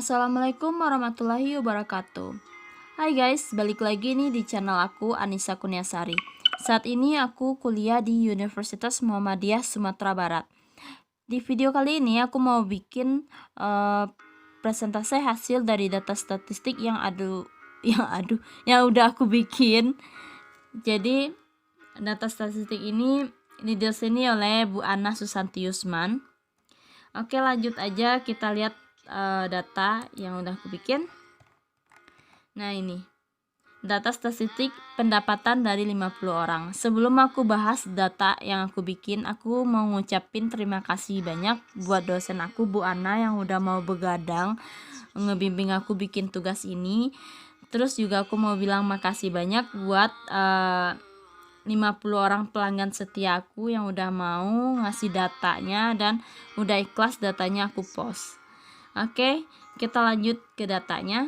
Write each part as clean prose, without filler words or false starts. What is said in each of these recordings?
Assalamualaikum warahmatullahi wabarakatuh. Hai guys, balik lagi nih di channel aku Anissa Kurniasari. Saat ini aku kuliah di Universitas Muhammadiyah Sumatera Barat. Di video kali ini aku mau bikin presentasi hasil dari data statistik yang udah aku bikin. Jadi data statistik ini didesini oleh Bu Ana Susanti Yusman. Oke, lanjut aja kita lihat data yang udah aku bikin. Nah, ini data statistik pendapatan dari 50 orang. Sebelum aku bahas data yang aku bikin, aku mau ngucapin terima kasih banyak buat dosen aku Bu Ana yang udah mau begadang ngebimbing aku bikin tugas ini. Terus juga aku mau bilang makasih banyak buat 50 orang pelanggan setia aku yang udah mau ngasih datanya dan udah ikhlas datanya aku post. Oke, kita lanjut ke datanya.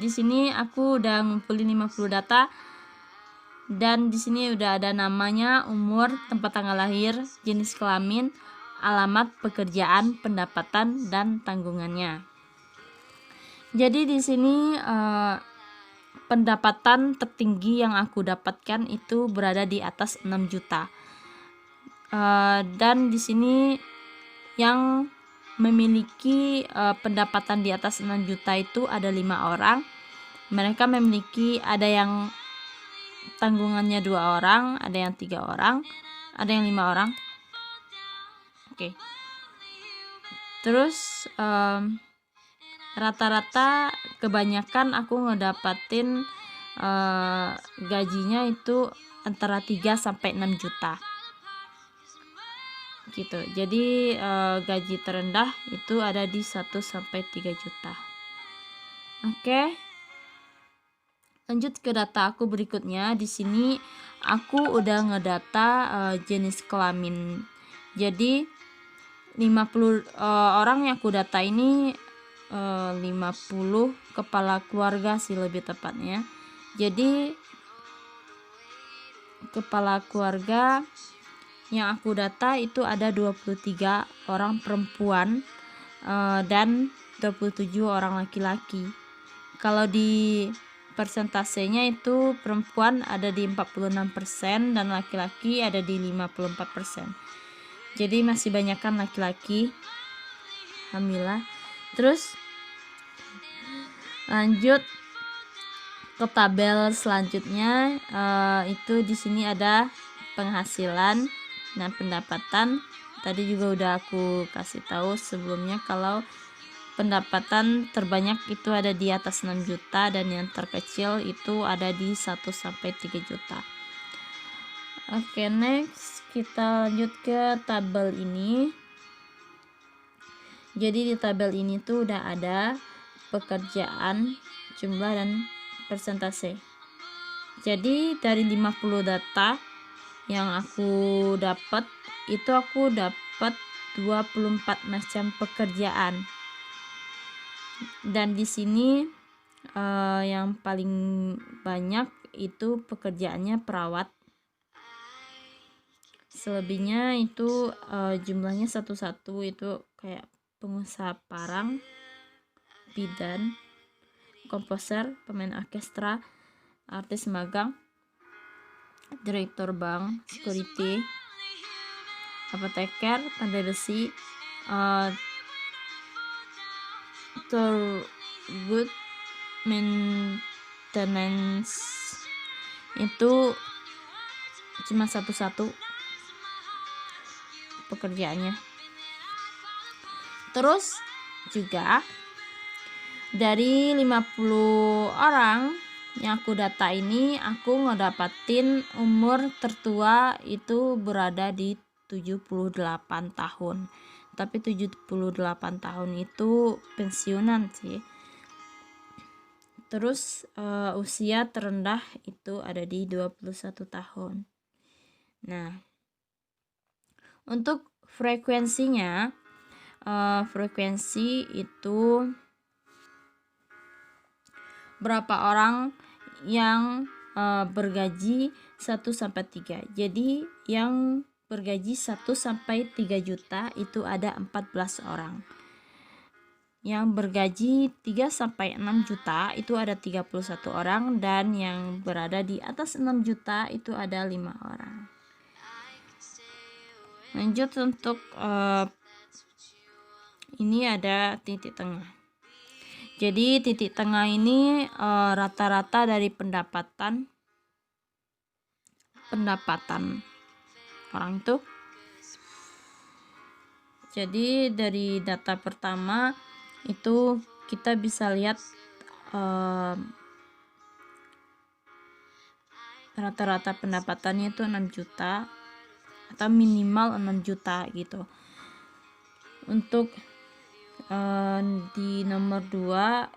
Di sini aku udah ngumpulin 50 data dan di sini udah ada namanya, umur, tempat tanggal lahir, jenis kelamin, alamat pekerjaan, pendapatan dan tanggungannya. Jadi di sini pendapatan tertinggi yang aku dapatkan itu berada di atas 6 juta. Dan di sini yang memiliki pendapatan di atas 6 juta itu ada 5 orang. Mereka memiliki, ada yang tanggungannya 2 orang, ada yang 3 orang, ada yang 5 orang. Oke. Terus rata-rata kebanyakan aku ngedapatin gajinya itu antara 3 sampai 6 juta. Gitu. Jadi gaji terendah itu ada di 1 sampai 3 juta. Oke. Lanjut ke data aku berikutnya. Di sini aku udah ngedata jenis kelamin. Jadi 50 orang yang aku data ini 50 kepala keluarga sih lebih tepatnya. Jadi kepala keluarga yang aku data itu ada 23 orang perempuan dan 27 orang laki-laki. Kalau di persentasenya itu perempuan ada di 46% dan laki-laki ada di 54%. Jadi masih banyakkan laki-laki. Alhamdulillah. Terus lanjut ke tabel selanjutnya, itu di sini ada penghasilan dan pendapatan. Tadi juga udah aku kasih tahu sebelumnya kalau pendapatan terbanyak itu ada di atas 6 juta dan yang terkecil itu ada di 1 sampai 3 juta. Oke, next kita lanjut ke tabel ini. Jadi di tabel ini tuh udah ada pekerjaan, jumlah dan persentase. Jadi dari 50 data yang aku dapat itu aku dapat 24 macam pekerjaan. Dan di sini yang paling banyak itu pekerjaannya perawat. Selebihnya itu jumlahnya satu-satu itu kayak pengusaha parang, bidan, komposer, pemain orkestra, artis magang, direktur bank, security, apoteker, pandai besi, good maintenance itu cuma satu-satu pekerjaannya. Terus juga dari 50 orang yang aku data ini, aku ngedapatin umur tertua itu berada di 78 tahun. Tapi 78 tahun itu pensiunan sih. Terus usia terendah itu ada di 21 tahun. Nah, untuk frekuensinya, frekuensi itu berapa orang yang bergaji 1 sampai 3. Jadi yang bergaji 1 sampai 3 juta itu ada 14 orang. yang bergaji 3 sampai 6 juta itu ada 31 orang, dan yang berada di atas 6 juta itu ada 5 orang. Lanjut untuk ini ada titik tengah. Jadi titik tengah ini rata-rata dari pendapatan orang itu. Jadi dari data pertama itu kita bisa lihat rata-rata pendapatannya itu 6 juta atau minimal 6 juta gitu. Untuk di nomor 2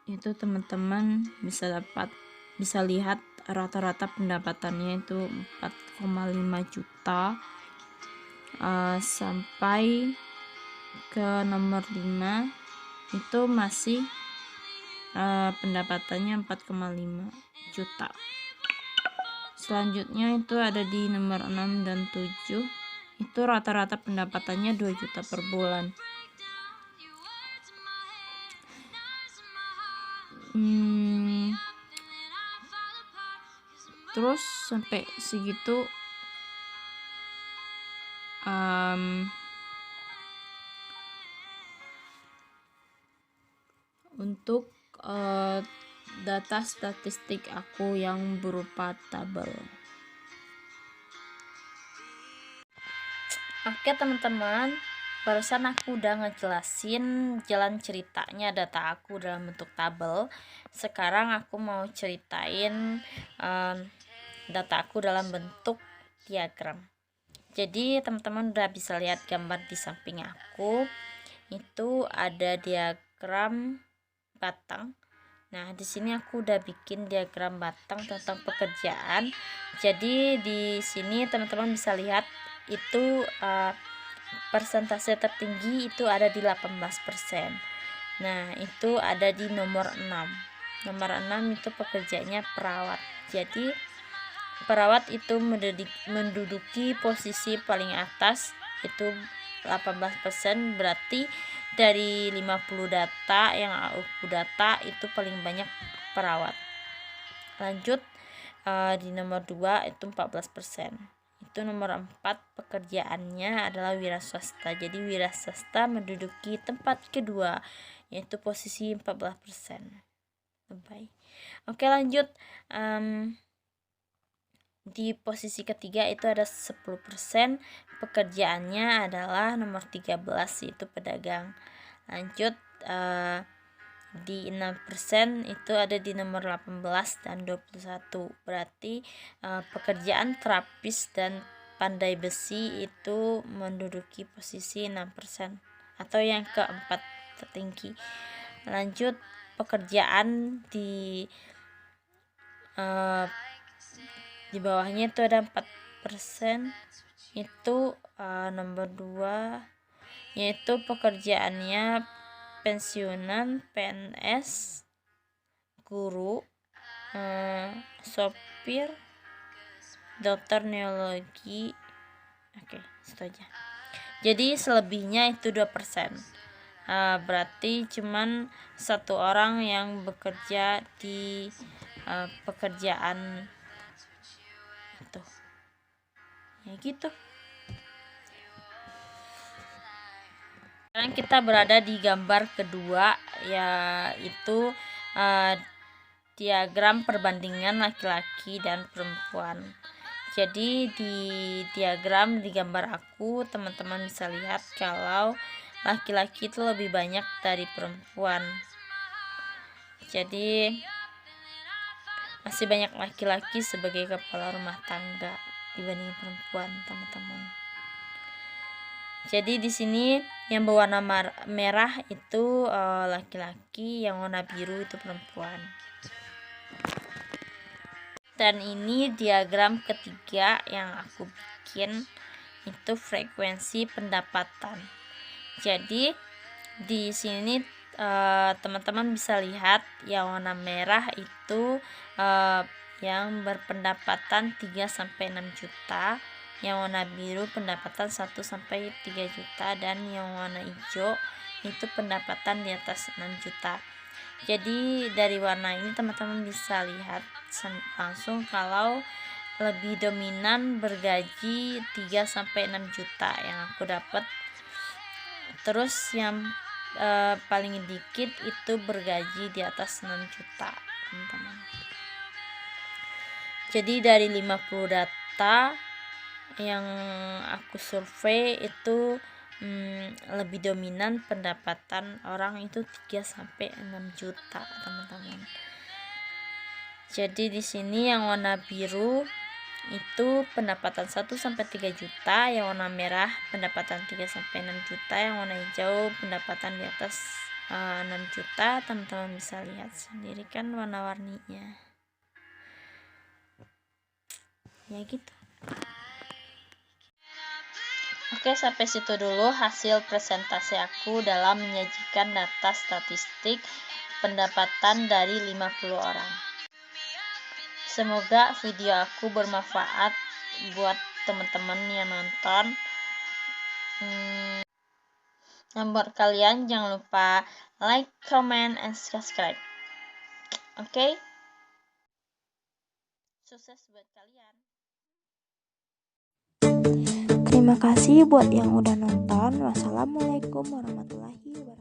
itu teman-teman bisa lihat rata-rata pendapatannya itu 4,5 juta sampai ke nomor 5 itu masih pendapatannya 4,5 juta. Selanjutnya itu ada di nomor 6 dan 7, itu rata-rata pendapatannya 2 juta per bulan. Terus sampai segitu untuk data statistik aku yang berupa tabel. Oke teman-teman, barusan aku udah ngejelasin jalan ceritanya data aku dalam bentuk tabel. Sekarang aku mau ceritain data aku dalam bentuk diagram. Jadi teman-teman udah bisa lihat gambar di samping aku, itu ada diagram batang. Nah, di sini aku udah bikin diagram batang tentang pekerjaan. Jadi di sini teman-teman bisa lihat itu persentase tertinggi itu ada di 18%. Nah, itu ada di nomor 6. Nomor 6 itu pekerjaannya perawat. Jadi perawat itu menduduki posisi paling atas, itu 18%, berarti dari 50 data yang aku data itu paling banyak perawat. Lanjut di nomor 2 itu 14%. Itu nomor 4 pekerjaannya adalah wira swasta. Jadi wira swasta menduduki tempat kedua, yaitu posisi 14%. Baik. Oke, lanjut. Di posisi ketiga itu ada 10%, pekerjaannya adalah nomor 13, yaitu pedagang. Lanjut di 6% itu ada di nomor 18 dan 21, berarti pekerjaan terapis dan pandai besi itu menduduki posisi 6% atau yang keempat tertinggi. Lanjut pekerjaan di bawahnya itu ada 4%, itu nomor 2, yaitu pekerjaannya pensiunan, PNS, guru, sopir, dokter neurologi. Oke, itu aja. Jadi selebihnya itu 2%. Berarti cuman 1 orang yang bekerja di pekerjaan itu. Ya gitu. Sekarang kita berada di gambar kedua, yaitu diagram perbandingan laki-laki dan perempuan. Jadi di diagram di gambar aku, teman-teman bisa lihat kalau laki-laki itu lebih banyak dari perempuan. Jadi masih banyak laki-laki sebagai kepala rumah tangga dibanding perempuan, teman-teman. Jadi di sini yang berwarna merah itu laki-laki, yang warna biru itu perempuan. Dan ini diagram ketiga yang aku bikin, itu frekuensi pendapatan. Jadi di sini teman-teman bisa lihat yang warna merah itu yang berpendapatan 3 sampai 6 juta. Yang warna biru pendapatan 1 sampai 3 juta, dan yang warna hijau itu pendapatan di atas 6 juta. Jadi dari warna ini teman-teman bisa lihat langsung kalau lebih dominan bergaji 3-6 juta yang aku dapat. Terus yang paling dikit itu bergaji di atas 6 juta, teman-teman. Jadi dari 50 data yang aku survei itu lebih dominan pendapatan orang itu 3-6 juta, teman-teman. Jadi di sini yang warna biru itu pendapatan 1-3 juta, yang warna merah pendapatan 3-6 juta, yang warna hijau pendapatan di atas 6 juta. Teman-teman bisa lihat sendiri kan warna-warninya. Ya gitu. Oke, sampai situ dulu hasil presentasi aku dalam menyajikan data statistik pendapatan dari 50 orang. Semoga video aku bermanfaat buat teman-teman yang nonton. Dan buat kalian jangan lupa like, comment, and subscribe. Oke? Sukses buat kalian. Terima kasih buat yang udah nonton. Wassalamualaikum warahmatullahi wabarakatuh.